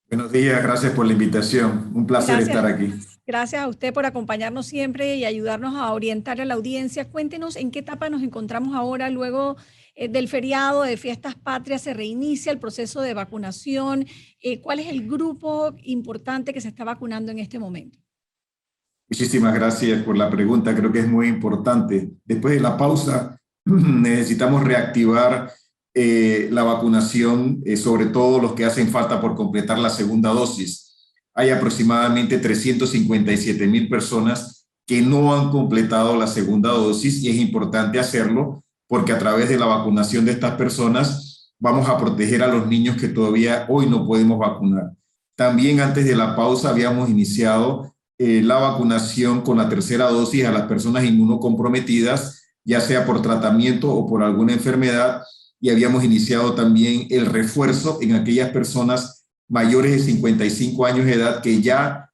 Buenos días, gracias por la invitación. Un placer Gracias, estar aquí. gracias a usted por acompañarnos siempre y ayudarnos a orientar a la audiencia. Cuéntenos en qué etapa nos encontramos ahora, luego del feriado de Fiestas Patrias, se reinicia el proceso de vacunación. ¿Cuál es el grupo importante que se está vacunando en este momento? Muchísimas gracias por la pregunta, creo que es muy importante. Después de la pausa, necesitamos reactivar la vacunación, sobre todo los que hacen falta por completar la segunda dosis. Hay aproximadamente 357,000 personas que no han completado la segunda dosis y es importante hacerlo porque a través de la vacunación de estas personas vamos a proteger a los niños que todavía hoy no podemos vacunar. También antes de la pausa habíamos iniciado la vacunación con la tercera dosis a las personas inmunocomprometidas, ya sea por tratamiento o por alguna enfermedad, y habíamos iniciado también el refuerzo en aquellas personas mayores de 55 años de edad que ya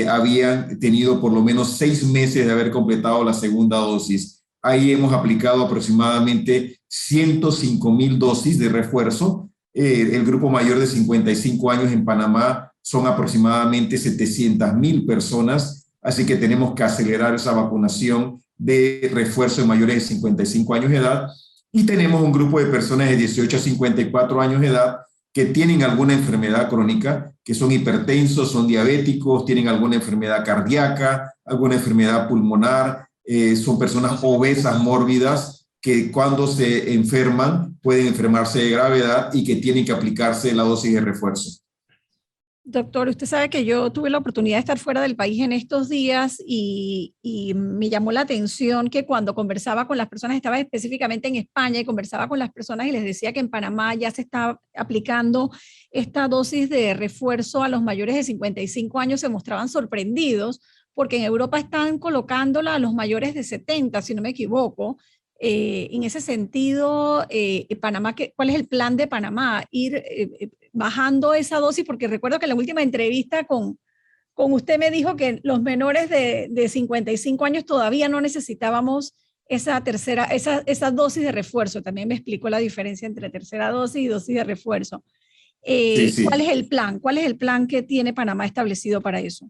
habían tenido por lo menos 6 meses de haber completado la segunda dosis. Ahí hemos aplicado aproximadamente 105,000 dosis de refuerzo. El grupo mayor de 55 años en Panamá son aproximadamente 700,000 personas, así que tenemos que acelerar esa vacunación de refuerzo en mayores de 55 años de edad. Y tenemos un grupo de personas de 18 a 54 años de edad que tienen alguna enfermedad crónica, que son hipertensos, son diabéticos, tienen alguna enfermedad cardíaca, alguna enfermedad pulmonar, son personas obesas, mórbidas, que cuando se enferman pueden enfermarse de gravedad y que tienen que aplicarse la dosis de refuerzo. Doctor, usted sabe que yo tuve la oportunidad de estar fuera del país en estos días y me llamó la atención que cuando conversaba con las personas, estaba específicamente en España y conversaba con las personas y les decía que en Panamá ya se está aplicando esta dosis de refuerzo a los mayores de 55 años, se mostraban sorprendidos porque en Europa están colocándola a los mayores de 70, si no me equivoco. En ese sentido, Panamá, ¿cuál es el plan de Panamá? Ir bajando esa dosis, porque recuerdo que en la última entrevista con usted me dijo que los menores de 55 años todavía no necesitábamos esa dosis de refuerzo. También me explicó la diferencia entre tercera dosis y dosis de refuerzo. Sí, ¿Cuál sí. es el plan? ¿Cuál es el plan que tiene Panamá establecido para eso?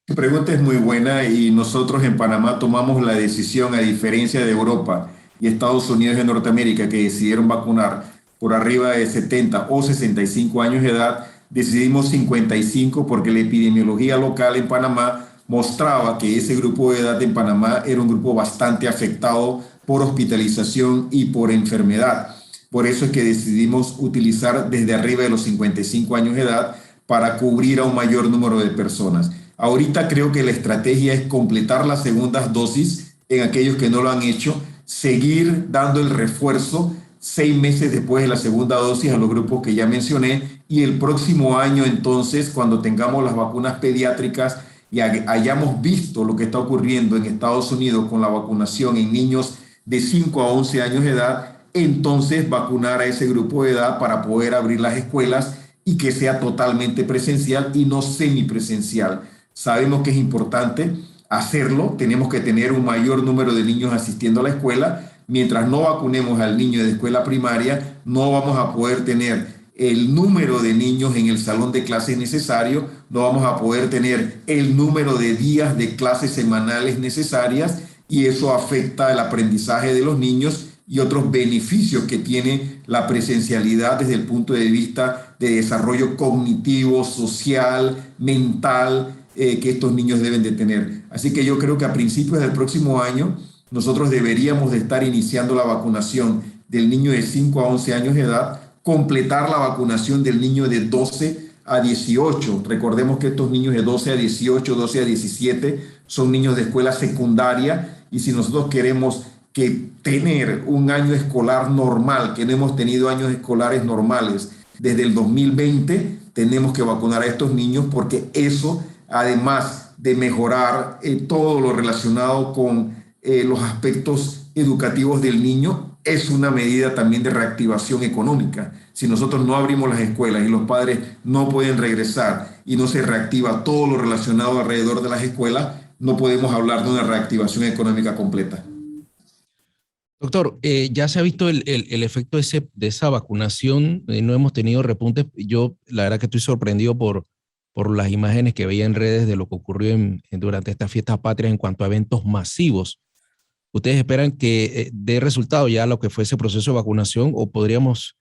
Tu pregunta es muy buena y nosotros en Panamá tomamos la decisión, a diferencia de Europa y Estados Unidos de Norteamérica, que decidieron vacunar por arriba de 70 o 65 años de edad, decidimos 55 porque la epidemiología local en Panamá mostraba que ese grupo de edad en Panamá era un grupo bastante afectado por hospitalización y por enfermedad. Por eso es que decidimos utilizar desde arriba de los 55 años de edad para cubrir a un mayor número de personas. Ahorita creo que la estrategia es completar las segundas dosis en aquellos que no lo han hecho, seguir dando el refuerzo 6 meses después de la segunda dosis a los grupos que ya mencioné, y el próximo año entonces, cuando tengamos las vacunas pediátricas y hayamos visto lo que está ocurriendo en Estados Unidos con la vacunación en niños de 5 a 11 años de edad, entonces vacunar a ese grupo de edad para poder abrir las escuelas y que sea totalmente presencial y no semipresencial. Sabemos que es importante hacerlo, tenemos que tener un mayor número de niños asistiendo a la escuela. Mientras no vacunemos al niño de escuela primaria, no vamos a poder tener el número de niños en el salón de clases necesario, no vamos a poder tener el número de días de clases semanales necesarias, y eso afecta el aprendizaje de los niños y otros beneficios que tiene la presencialidad desde el punto de vista de desarrollo cognitivo, social, mental, que estos niños deben de tener. Así que yo creo que a principios del próximo año nosotros deberíamos de estar iniciando la vacunación del niño de 5 a 11 años de edad, completar la vacunación del niño de 12 a 18. Recordemos que estos niños de 12 a 18, 12 a 17 son niños de escuela secundaria, y si nosotros queremos que tener un año escolar normal, que no hemos tenido años escolares normales desde el 2020, tenemos que vacunar a estos niños, porque eso, además de mejorar todo lo relacionado con los aspectos educativos del niño, es una medida también de reactivación económica. Si nosotros no abrimos las escuelas y los padres no pueden regresar y no se reactiva todo lo relacionado alrededor de las escuelas, no podemos hablar de una reactivación económica completa. Doctor, ya se ha visto el efecto de esa vacunación, no hemos tenido repuntes. Yo la verdad que estoy sorprendido por las imágenes que veía en redes de lo que ocurrió durante estas fiestas patrias en cuanto a eventos masivos. ¿Ustedes esperan que dé resultado ya lo que fue ese proceso de vacunación o podríamos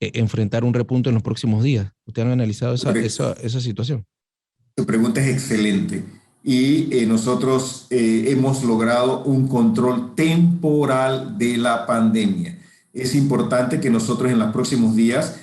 enfrentar un repunte en los próximos días? ¿Ustedes han analizado esa situación? Tu pregunta es excelente y nosotros hemos logrado un control temporal de la pandemia. Es importante que nosotros en los próximos días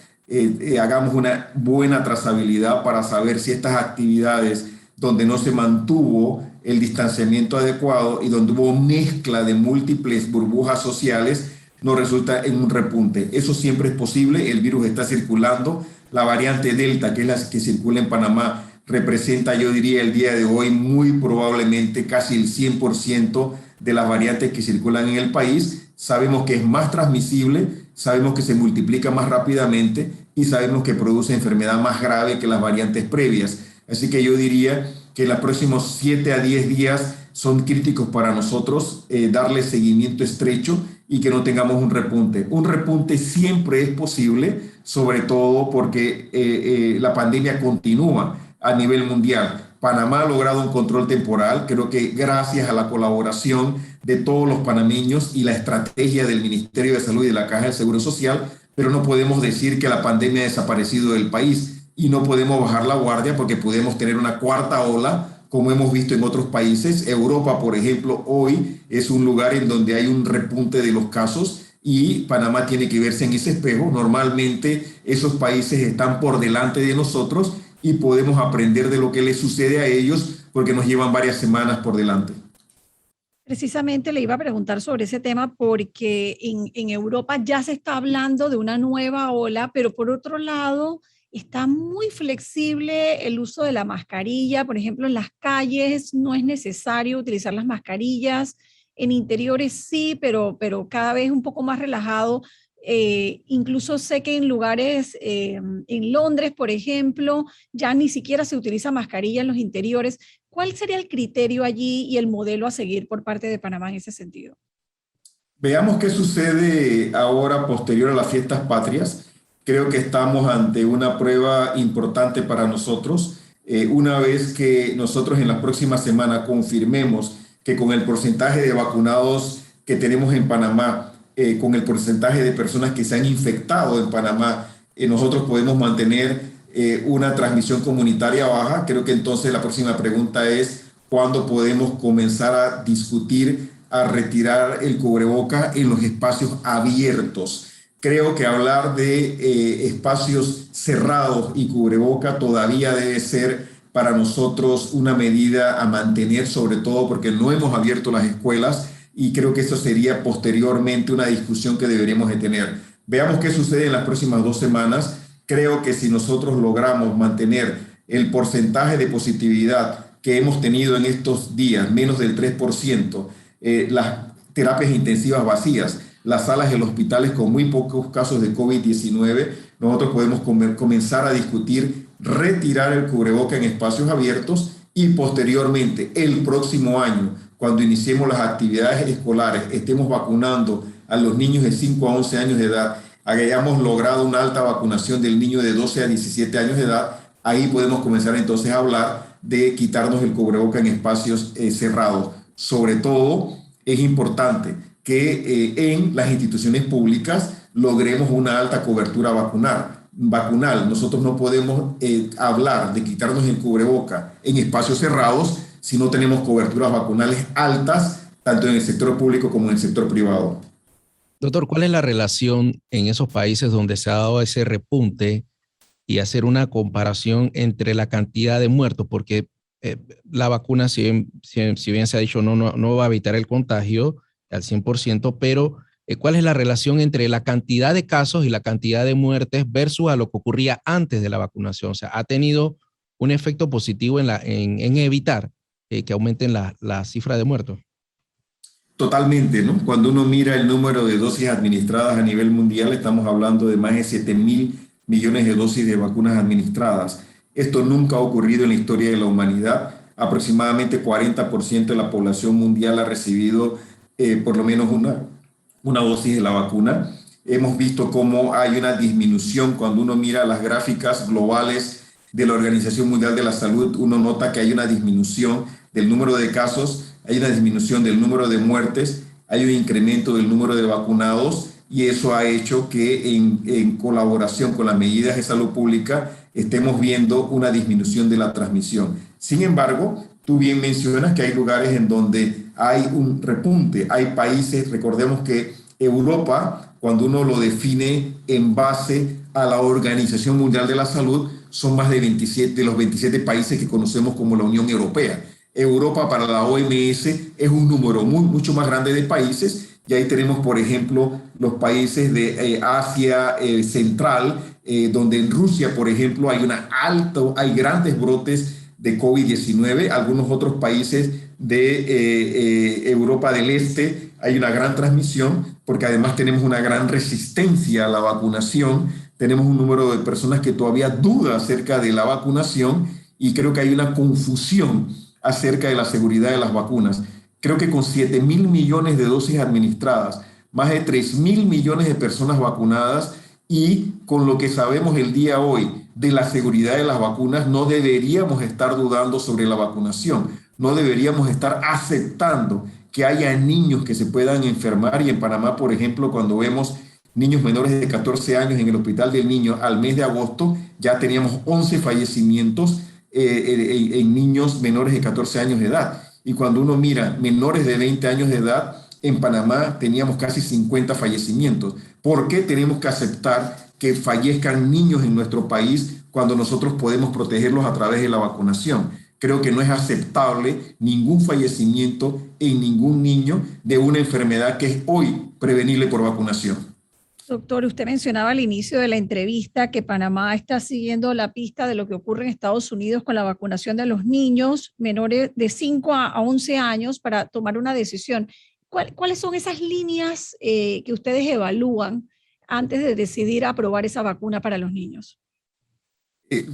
hagamos una buena trazabilidad para saber si estas actividades donde no se mantuvo el distanciamiento adecuado y donde hubo mezcla de múltiples burbujas sociales nos resulta en un repunte. Eso siempre es posible, el virus está circulando, la variante Delta, que es la que circula en Panamá, representa, yo diría, el día de hoy muy probablemente casi el 100% de las variantes que circulan en el país. Sabemos que es más transmisible, sabemos que se multiplica más rápidamente y sabemos que produce enfermedad más grave que las variantes previas. Así que yo diría que los próximos 7 a 10 días son críticos para nosotros, darle seguimiento estrecho y que no tengamos un repunte. Un repunte siempre es posible, sobre todo porque la pandemia continúa a nivel mundial. Panamá ha logrado un control temporal, creo que gracias a la colaboración de todos los panameños y la estrategia del Ministerio de Salud y de la Caja del Seguro Social, pero no podemos decir que la pandemia ha desaparecido del país y no podemos bajar la guardia porque podemos tener una cuarta ola, como hemos visto en otros países. Europa, por ejemplo, hoy es un lugar en donde hay un repunte de los casos y Panamá tiene que verse en ese espejo. Normalmente esos países están por delante de nosotros y podemos aprender de lo que les sucede a ellos porque nos llevan varias semanas por delante. Precisamente le iba a preguntar sobre ese tema porque en Europa ya se está hablando de una nueva ola, pero por otro lado está muy flexible el uso de la mascarilla. Por ejemplo, en las calles no es necesario utilizar las mascarillas, en interiores sí, pero cada vez un poco más relajado. Incluso sé que en lugares, en Londres, por ejemplo, ya ni siquiera se utiliza mascarilla en los interiores. ¿Cuál sería el criterio allí y el modelo a seguir por parte de Panamá en ese sentido? Veamos qué sucede ahora posterior a las fiestas patrias. Creo que estamos ante una prueba importante para nosotros. Una vez que nosotros en la próxima semana confirmemos que con el porcentaje de vacunados que tenemos en Panamá, con el porcentaje de personas que se han infectado en Panamá, nosotros podemos mantener una transmisión comunitaria baja. Creo que entonces la próxima pregunta es cuándo podemos comenzar a discutir, a retirar el cubreboca en los espacios abiertos. Creo que hablar de espacios cerrados y cubreboca todavía debe ser para nosotros una medida a mantener, sobre todo porque no hemos abierto las escuelas y creo que eso sería posteriormente una discusión que deberíamos de tener. Veamos qué sucede en las próximas 2 semanas. Creo que si nosotros logramos mantener el porcentaje de positividad que hemos tenido en estos días, menos del 3%, las terapias intensivas vacías, las salas de los hospitales con muy pocos casos de COVID-19, nosotros podemos comenzar a discutir retirar el cubreboca en espacios abiertos y posteriormente, el próximo año, cuando iniciemos las actividades escolares, estemos vacunando a los niños de 5 a 11 años de edad, hayamos logrado una alta vacunación del niño de 12 a 17 años de edad, ahí podemos comenzar entonces a hablar de quitarnos el cubreboca en espacios cerrados. Sobre todo, es importante que en las instituciones públicas logremos una alta cobertura vacunal. Nosotros no podemos hablar de quitarnos el cubreboca en espacios cerrados si no tenemos coberturas vacunales altas, tanto en el sector público como en el sector privado. Doctor, ¿cuál es la relación en esos países donde se ha dado ese repunte y hacer una comparación entre la cantidad de muertos? Porque la vacuna, si bien se ha dicho, no va a evitar el contagio al 100%, pero ¿cuál es la relación entre la cantidad de casos y la cantidad de muertes versus a lo que ocurría antes de la vacunación? O sea, ¿ha tenido un efecto positivo en evitar que aumenten la cifra de muertos? Totalmente, ¿no? Cuando uno mira el número de dosis administradas a nivel mundial, estamos hablando de más de 7.000 millones de dosis de vacunas administradas. Esto nunca ha ocurrido en la historia de la humanidad. Aproximadamente 40% de la población mundial ha recibido por lo menos una dosis de la vacuna. Hemos visto cómo hay una disminución cuando uno mira las gráficas globales de la Organización Mundial de la Salud. Uno nota que hay una disminución del número de casos, hay una disminución del número de muertes, hay un incremento del número de vacunados, y eso ha hecho que en colaboración con las medidas de salud pública estemos viendo una disminución de la transmisión. Sin embargo, tú bien mencionas que hay lugares en donde hay un repunte, hay países, recordemos que Europa, cuando uno lo define en base a la Organización Mundial de la Salud, son más de 27 de los 27 países que conocemos como la Unión Europea. Europa para la OMS es un número mucho más grande de países, y ahí tenemos, por ejemplo, los países de Asia Central, donde en Rusia, por ejemplo, hay grandes brotes de COVID-19. Algunos otros países de Europa del Este hay una gran transmisión, porque además tenemos una gran resistencia a la vacunación. Tenemos un número de personas que todavía duda acerca de la vacunación, y creo que hay una confusión acerca de la seguridad de las vacunas. Creo que con 7.000 millones de dosis administradas, más de 3.000 millones de personas vacunadas, y con lo que sabemos el día hoy de la seguridad de las vacunas, no deberíamos estar dudando sobre la vacunación. No deberíamos estar aceptando que haya niños que se puedan enfermar. Y en Panamá, por ejemplo, cuando vemos niños menores de 14 años en el Hospital del Niño, al mes de agosto ya teníamos 11 fallecimientos en niños menores de 14 años de edad. Y cuando uno mira menores de 20 años de edad, en Panamá teníamos casi 50 fallecimientos. ¿Por qué tenemos que aceptar que fallezcan niños en nuestro país cuando nosotros podemos protegerlos a través de la vacunación? Creo que no es aceptable ningún fallecimiento en ningún niño de una enfermedad que es hoy prevenible por vacunación. Doctor, usted mencionaba al inicio de la entrevista que Panamá está siguiendo la pista de lo que ocurre en Estados Unidos con la vacunación de los niños menores de 5 a 11 años para tomar una decisión. ¿Cuáles son esas líneas que ustedes evalúan antes de decidir aprobar esa vacuna para los niños?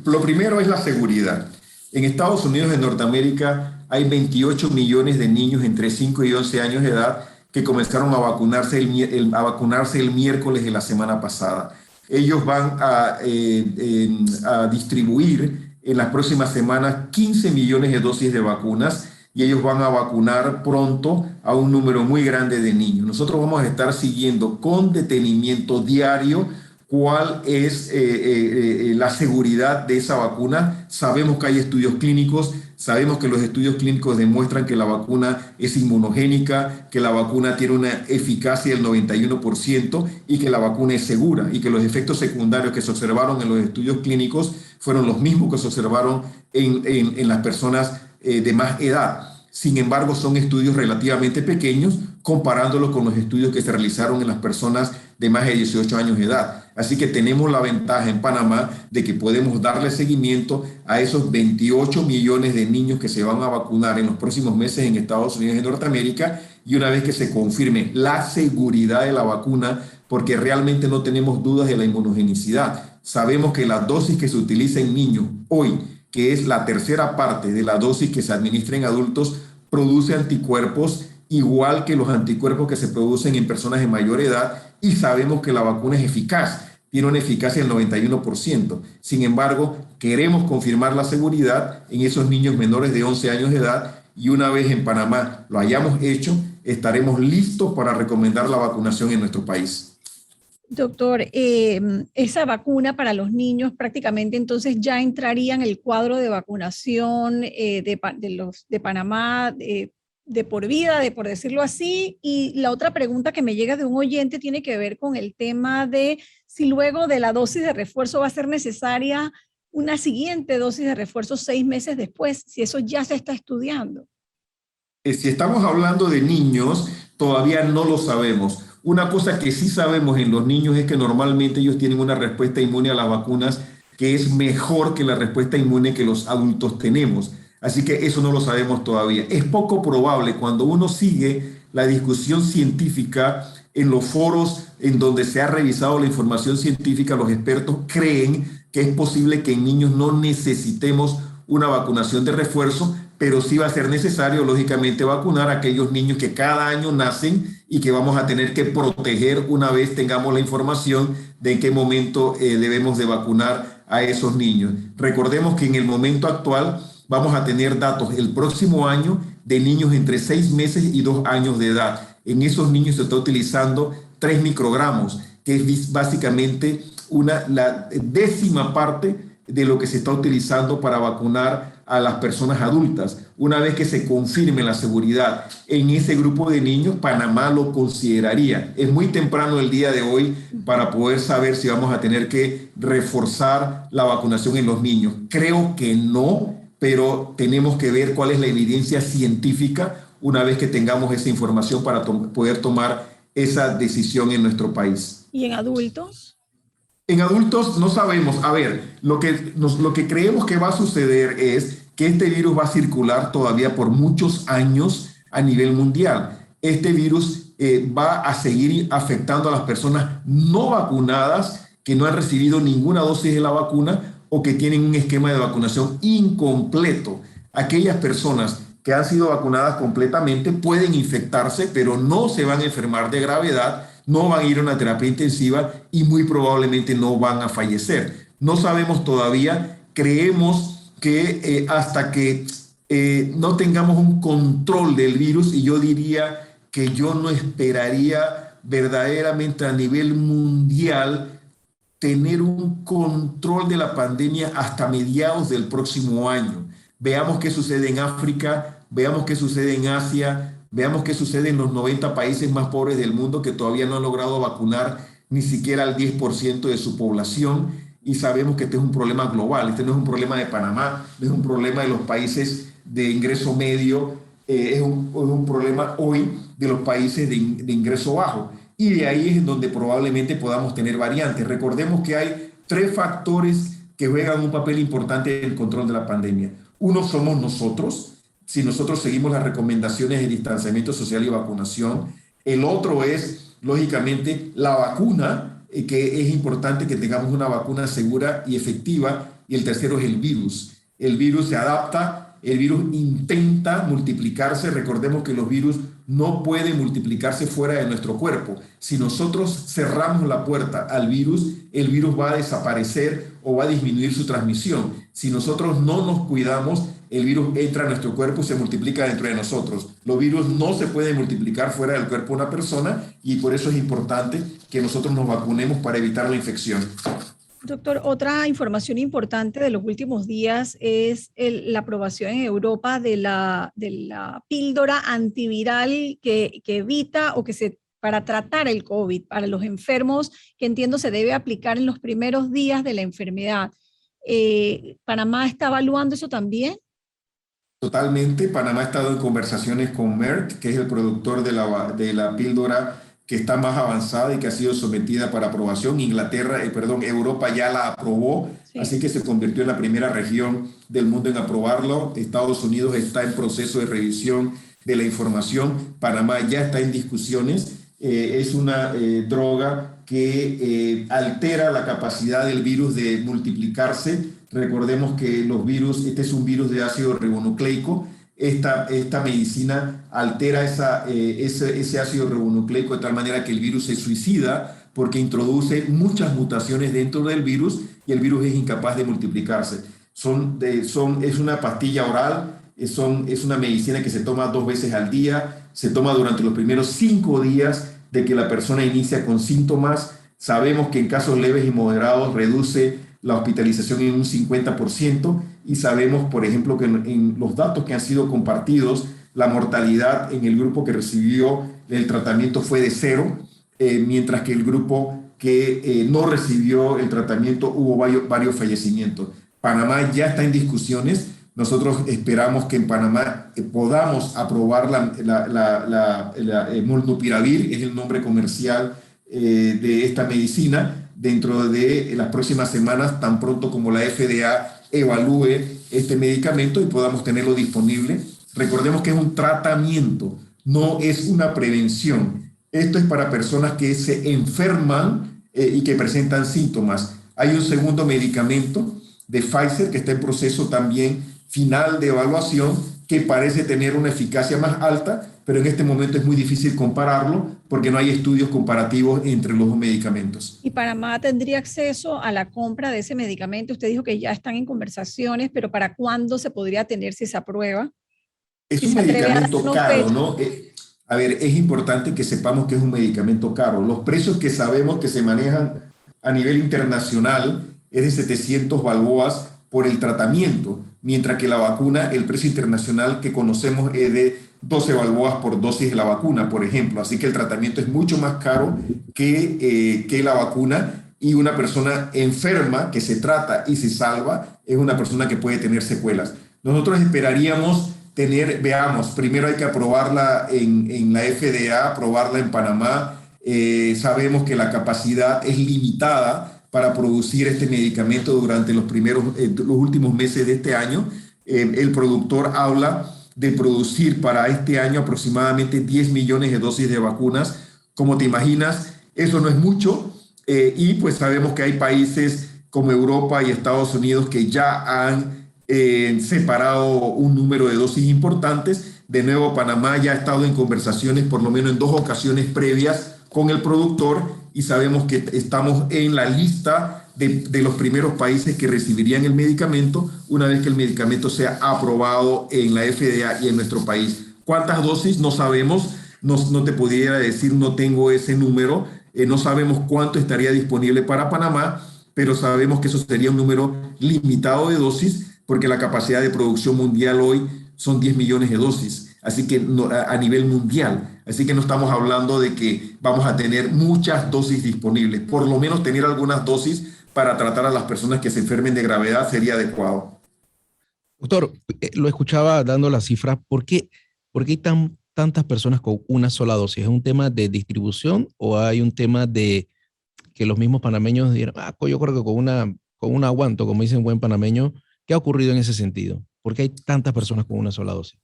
Lo primero es la seguridad. En Estados Unidos, en Norteamérica, hay 28 millones de niños entre 5 y 11 años de edad que comenzaron a vacunarse el miércoles de la semana pasada. Ellos van a distribuir en las próximas semanas 15 millones de dosis de vacunas, y ellos van a vacunar pronto a un número muy grande de niños. Nosotros vamos a estar siguiendo con detenimiento diario cuál es la seguridad de esa vacuna. Sabemos que hay estudios clínicos, sabemos que los estudios clínicos demuestran que la vacuna es inmunogénica, que la vacuna tiene una eficacia del 91% y que la vacuna es segura, y que los efectos secundarios que se observaron en los estudios clínicos fueron los mismos que se observaron en las personas de más edad. Sin embargo, son estudios relativamente pequeños comparándolos con los estudios que se realizaron en las personas de más de 18 años de edad. Así que tenemos la ventaja en Panamá de que podemos darle seguimiento a esos 28 millones de niños que se van a vacunar en los próximos meses en Estados Unidos y Norteamérica, y una vez que se confirme la seguridad de la vacuna, porque realmente no tenemos dudas de la inmunogenicidad. Sabemos que la dosis que se utiliza en niños hoy, que es la tercera parte de la dosis que se administra en adultos, produce anticuerpos igual que los anticuerpos que se producen en personas de mayor edad, y sabemos que la vacuna es eficaz, tiene una eficacia del 91%. Sin embargo, queremos confirmar la seguridad en esos niños menores de 11 años de edad, y una vez en Panamá lo hayamos hecho, estaremos listos para recomendar la vacunación en nuestro país. Doctor, esa vacuna para los niños prácticamente entonces ya entraría en el cuadro de vacunación de Panamá de por vida, por decirlo así. Y la otra pregunta que me llega de un oyente tiene que ver con el tema de si luego de la dosis de refuerzo va a ser necesaria una siguiente dosis de refuerzo 6 meses después, si eso ya se está estudiando. Si estamos hablando de niños, todavía no lo sabemos. Una cosa que sí sabemos en los niños es que normalmente ellos tienen una respuesta inmune a las vacunas que es mejor que la respuesta inmune que los adultos tenemos. Así que eso no lo sabemos todavía. Es poco probable, cuando uno sigue la discusión científica en los foros en donde se ha revisado la información científica, los expertos creen que es posible que en niños no necesitemos una vacunación de refuerzo, pero sí va a ser necesario, lógicamente, vacunar a aquellos niños que cada año nacen y que vamos a tener que proteger una vez tengamos la información de en qué momento debemos de vacunar a esos niños. Recordemos que en el momento actual vamos a tener datos el próximo año de niños entre 6 meses y 2 años de edad. En esos niños se está utilizando 3 microgramos, que es básicamente la 10ª parte de lo que se está utilizando para vacunar a las personas adultas. Una vez que se confirme la seguridad en ese grupo de niños, Panamá lo consideraría. Es muy temprano el día de hoy para poder saber si vamos a tener que reforzar la vacunación en los niños. Creo que no, pero tenemos que ver cuál es la evidencia científica una vez que tengamos esa información para poder tomar esa decisión en nuestro país. ¿Y en adultos? En adultos no sabemos. A ver, lo que creemos que va a suceder es que este virus va a circular todavía por muchos años a nivel mundial. Este virus va a seguir afectando a las personas no vacunadas que no han recibido ninguna dosis de la vacuna o que tienen un esquema de vacunación incompleto. Aquellas personas que han sido vacunadas completamente pueden infectarse, pero no se van a enfermar de gravedad, no van a ir a una terapia intensiva y muy probablemente no van a fallecer. No sabemos todavía, creemos que hasta que no tengamos un control del virus, y yo diría que yo no esperaría verdaderamente a nivel mundial tener un control de la pandemia hasta mediados del próximo año. Veamos qué sucede en África, veamos qué sucede en Asia, veamos qué sucede en los 90 países más pobres del mundo que todavía no han logrado vacunar ni siquiera al 10% de su población, y sabemos que este es un problema global. Este no es un problema de Panamá, no es un problema de los países de ingreso medio, es un problema hoy de los países de ingreso bajo, y de ahí es donde probablemente podamos tener variantes. Recordemos que hay 3 factores que juegan un papel importante en el control de la pandemia. Uno somos nosotros, si nosotros seguimos las recomendaciones de distanciamiento social y vacunación. El otro es, lógicamente, la vacuna, que es importante que tengamos una vacuna segura y efectiva. Y el tercero es el virus. El virus se adapta, el virus intenta multiplicarse. Recordemos que los virus no pueden multiplicarse fuera de nuestro cuerpo. Si nosotros cerramos la puerta al virus, el virus va a desaparecer o va a disminuir su transmisión. Si nosotros no nos cuidamos, el virus entra a nuestro cuerpo y se multiplica dentro de nosotros. Los virus no se pueden multiplicar fuera del cuerpo de una persona, y por eso es importante que nosotros nos vacunemos para evitar la infección. Doctor, otra información importante de los últimos días es la aprobación en Europa de la píldora antiviral que evita o para tratar el COVID, para los enfermos, que entiendo se debe aplicar en los primeros días de la enfermedad. ¿Panamá está evaluando eso también? Totalmente. Panamá ha estado en conversaciones con Merck, que es el productor de la píldora que está más avanzada y que ha sido sometida para aprobación. Europa ya la aprobó, sí. Así que se convirtió en la primera región del mundo en aprobarlo. Estados Unidos está en proceso de revisión de la información. Panamá ya está en discusiones. Es una droga que altera la capacidad del virus de multiplicarse. Recordemos que este es un virus de ácido ribonucleico. Esta medicina altera ese ácido ribonucleico de tal manera que el virus se suicida porque introduce muchas mutaciones dentro del virus y el virus es incapaz de multiplicarse. Es una pastilla oral, es una medicina que se toma 2 veces al día, se toma durante los primeros 5 días de que la persona inicia con síntomas. Sabemos que en casos leves y moderados reduce la hospitalización en un 50%, y sabemos, por ejemplo, que en los datos que han sido compartidos, la mortalidad en el grupo que recibió el tratamiento fue de 0, mientras que el grupo que no recibió el tratamiento hubo varios fallecimientos. Panamá ya está en discusiones. Nosotros esperamos que en Panamá podamos aprobar la molnupiravir, es el nombre comercial de esta medicina, dentro de las próximas semanas, tan pronto como la FDA evalúe este medicamento y podamos tenerlo disponible. Recordemos que es un tratamiento, no es una prevención. Esto es para personas que se enferman y que presentan síntomas. Hay un segundo medicamento de Pfizer que está en proceso también final de evaluación que parece tener una eficacia más alta, pero en este momento es muy difícil compararlo porque no hay estudios comparativos entre los dos medicamentos. ¿Y Panamá tendría acceso a la compra de ese medicamento? Usted dijo que ya están en conversaciones, pero ¿para cuándo se podría tener si se aprueba? Es Si un se atreve a dar medicamento una caro, fecha. ¿no? A ver, es importante que sepamos que es un medicamento caro. Los precios que sabemos que se manejan a nivel internacional es de 700 balboas por el tratamiento, mientras que la vacuna, el precio internacional que conocemos es de 12 balboas por dosis de la vacuna, por ejemplo. Así que el tratamiento es mucho más caro que la vacuna, y una persona enferma que se trata y se salva es una persona que puede tener secuelas. Nosotros esperaríamos veamos, primero hay que aprobarla en la FDA, aprobarla en Panamá. Sabemos que la capacidad es limitada para producir este medicamento durante los últimos meses de este año. El productor habla de producir para este año aproximadamente 10 millones de dosis de vacunas. Como te imaginas, eso no es mucho, y pues sabemos que hay países como Europa y Estados Unidos que ya han separado un número de dosis importantes. De nuevo, Panamá ya ha estado en conversaciones por lo menos en 2 ocasiones previas con el productor, y sabemos que estamos en la lista de los primeros países que recibirían el medicamento una vez que el medicamento sea aprobado en la FDA y en nuestro país. ¿Cuántas dosis? No sabemos, no te pudiera decir, no tengo ese número, no sabemos cuánto estaría disponible para Panamá, pero sabemos que eso sería un número limitado de dosis, porque la capacidad de producción mundial hoy son 10 millones de dosis, así que a nivel mundial. Así que no estamos hablando de que vamos a tener muchas dosis disponibles. Por lo menos tener algunas dosis para tratar a las personas que se enfermen de gravedad sería adecuado. Doctor, lo escuchaba dando las cifras. ¿Por qué hay tantas personas con una sola dosis? ¿Es un tema de distribución o hay un tema de que los mismos panameños dijeron, yo creo que con una aguanto, como dicen buen panameño? ¿Qué ha ocurrido en ese sentido? ¿Por qué hay tantas personas con una sola dosis?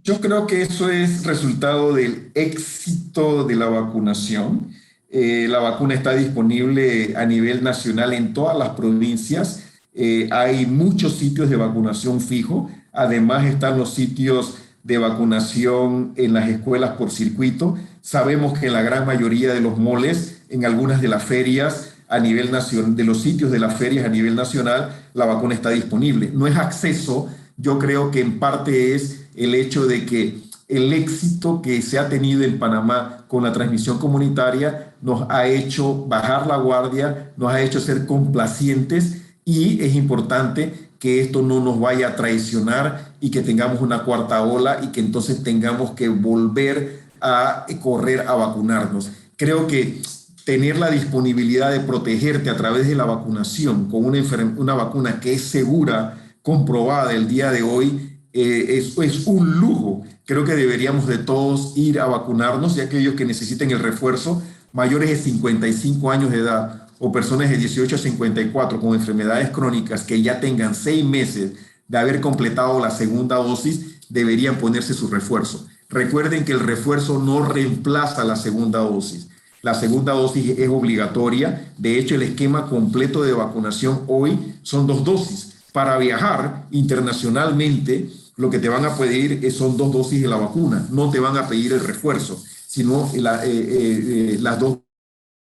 Yo creo que eso es resultado del éxito de la vacunación. La vacuna está disponible a nivel nacional en todas las provincias. Hay muchos sitios de vacunación fijo. Además están los sitios de vacunación en las escuelas por circuito. Sabemos que en la gran mayoría de los moles, en algunas de las ferias a nivel nacional, de los sitios de las ferias a nivel nacional, la vacuna está disponible. No es acceso, yo creo que en parte es el hecho de que el éxito que se ha tenido en Panamá con la transmisión comunitaria nos ha hecho bajar la guardia, nos ha hecho ser complacientes, y es importante que esto no nos vaya a traicionar y que tengamos una cuarta ola y que entonces tengamos que volver a correr a vacunarnos. Creo que tener la disponibilidad de protegerte a través de la vacunación con una vacuna que es segura, comprobada el día de hoy, es un lujo. Creo que deberíamos de todos ir a vacunarnos, y aquellos que necesiten el refuerzo, mayores de 55 años de edad o personas de 18 a 54 con enfermedades crónicas que ya tengan 6 meses de haber completado la segunda dosis, deberían ponerse su refuerzo. Recuerden que el refuerzo no reemplaza la segunda dosis. La segunda dosis es obligatoria. De hecho, el esquema completo de vacunación hoy son 2 dosis. Para viajar internacionalmente, lo que te van a pedir son 2 dosis de la vacuna. No te van a pedir el refuerzo, sino las 2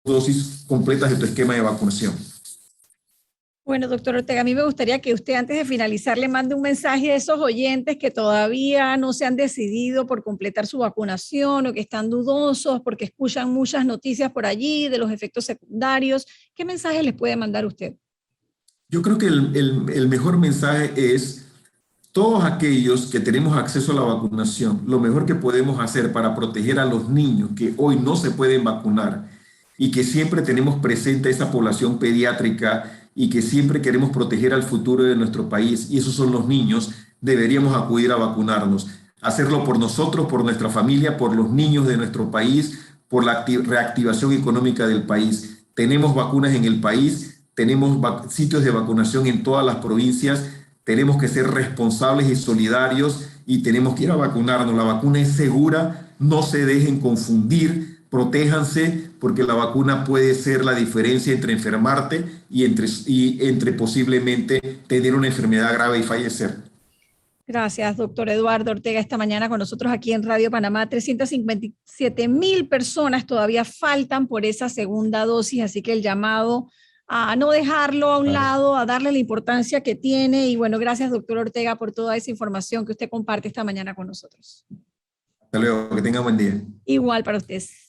dosis completas de tu esquema de vacunación. Bueno, doctor Ortega, a mí me gustaría que usted, antes de finalizar, le mande un mensaje a esos oyentes que todavía no se han decidido por completar su vacunación o que están dudosos porque escuchan muchas noticias por allí de los efectos secundarios. ¿Qué mensaje les puede mandar usted? Yo creo que el mejor mensaje es: todos aquellos que tenemos acceso a la vacunación, lo mejor que podemos hacer para proteger a los niños que hoy no se pueden vacunar, y que siempre tenemos presente esa población pediátrica y que siempre queremos proteger al futuro de nuestro país, y esos son los niños, deberíamos acudir a vacunarnos. Hacerlo por nosotros, por nuestra familia, por los niños de nuestro país, por la reactivación económica del país. Tenemos vacunas en el país, tenemos sitios de vacunación en todas las provincias. Tenemos que ser responsables y solidarios y tenemos que ir a vacunarnos. La vacuna es segura, no se dejen confundir, protéjanse, porque la vacuna puede ser la diferencia entre enfermarte y entre posiblemente tener una enfermedad grave y fallecer. Gracias, doctor Eduardo Ortega, esta mañana con nosotros aquí en Radio Panamá. 357,000 personas todavía faltan por esa segunda dosis, así que el llamado a no dejarlo a un lado, a darle la importancia que tiene. Y bueno, gracias, doctor Ortega, por toda esa información que usted comparte esta mañana con nosotros. Hasta luego, que tenga buen día. Igual para ustedes.